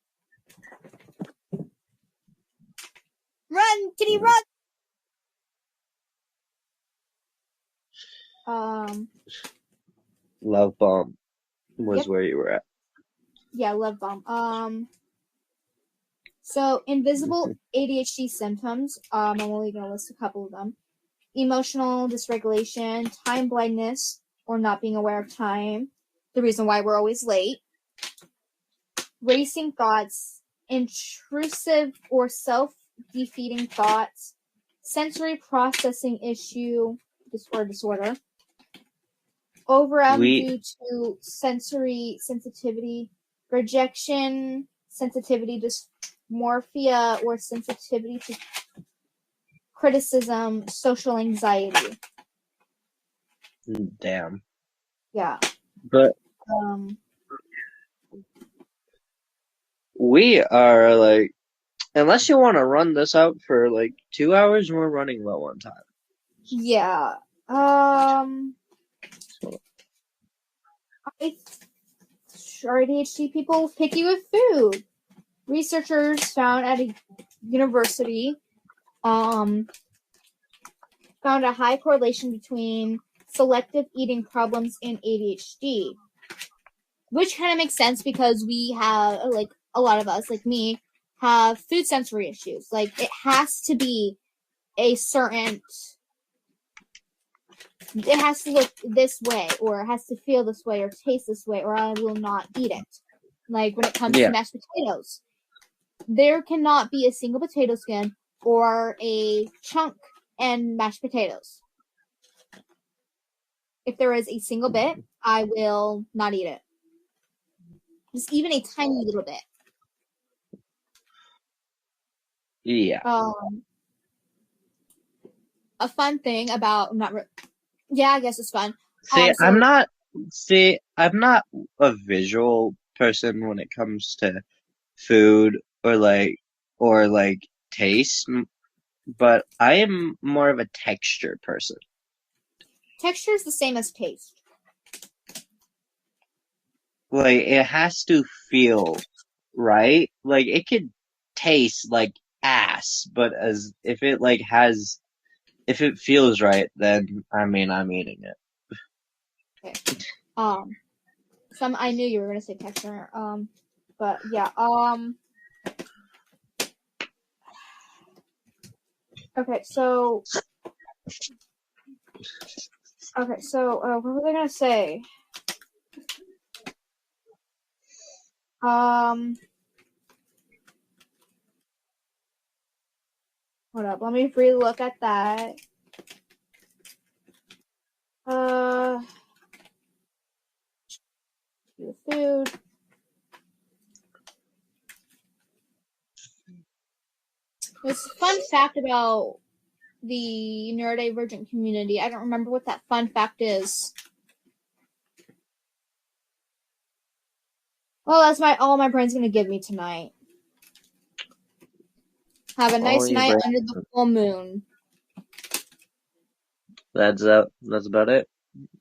Run, kitty, run! Love bomb was where you were at. Yeah, love bomb. So invisible ADHD symptoms. I'm only going to list a couple of them. Emotional dysregulation, time blindness, or not being aware of time. The reason why we're always late. Racing thoughts, intrusive or self-defeating thoughts, sensory processing issue or disorder, overwhelm due to sensory sensitivity, rejection, sensitivity dysmorphia, or sensitivity to criticism, social anxiety. Damn. Yeah. But we are unless you want to run this out for 2 hours, we're running low on time. Yeah. I are ADHD people picky with food? Researchers found at a university found a high correlation between selective eating problems and ADHD, which kind of makes sense because we have, like, a lot of us, like me, have food sensory issues. Like, it has to be a certain, it has to look this way, or it has to feel this way, or taste this way, or I will not eat it. Like, when it comes to mashed potatoes, there cannot be a single potato skin or a chunk in mashed potatoes. If there is a single bit, I will not eat it. Just even a tiny little bit. Yeah. A fun thing about I guess it's fun. I'm not a visual person when it comes to food or taste, but I am more of a texture person. Texture is the same as taste. Like, it has to feel right. Like, it could taste like ass, but if it feels right, then I'm eating it. Okay. I knew you were gonna say texture. But yeah. Okay, so what was I gonna say? Hold up, let me re-look at that. Food. There's a fun fact about the neurodivergent community. I don't remember what that fun fact is. Well, that's all my brain's gonna give me tonight. Have a nice night under the full moon. That's about it.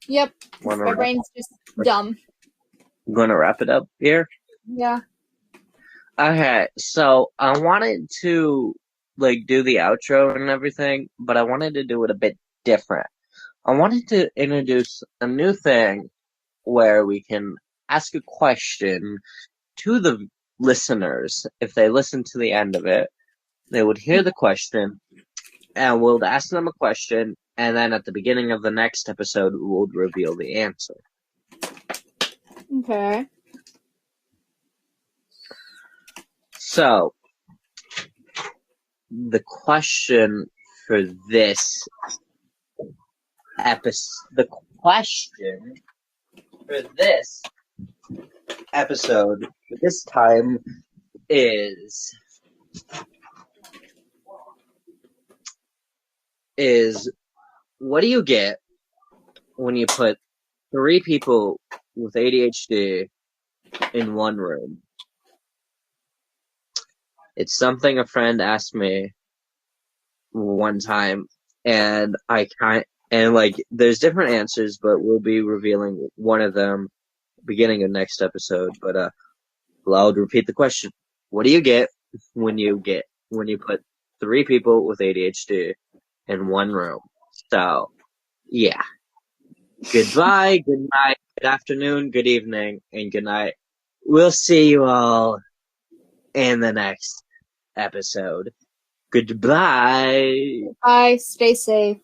Yep. My brain's just dumb. I'm gonna wrap it up here. Yeah. Okay, so I wanted to do the outro and everything, but I wanted to do it a bit different. I wanted to introduce a new thing where we can ask a question to the listeners. If they listen to the end of it, they would hear the question, and we'll ask them a question, and then at the beginning of the next episode, we'll reveal the answer. Okay. So, the question for this episode this time is what do you get when you put 3 people with ADHD in one room? It's something a friend asked me one time, and there's different answers, but we'll be revealing one of them beginning of next episode. But I'll repeat the question. What do you get when you put 3 people with ADHD in one room? So, yeah. Goodbye, good night, good afternoon, good evening, and good night. We'll see you all in the next episode. Goodbye. Bye. Stay safe.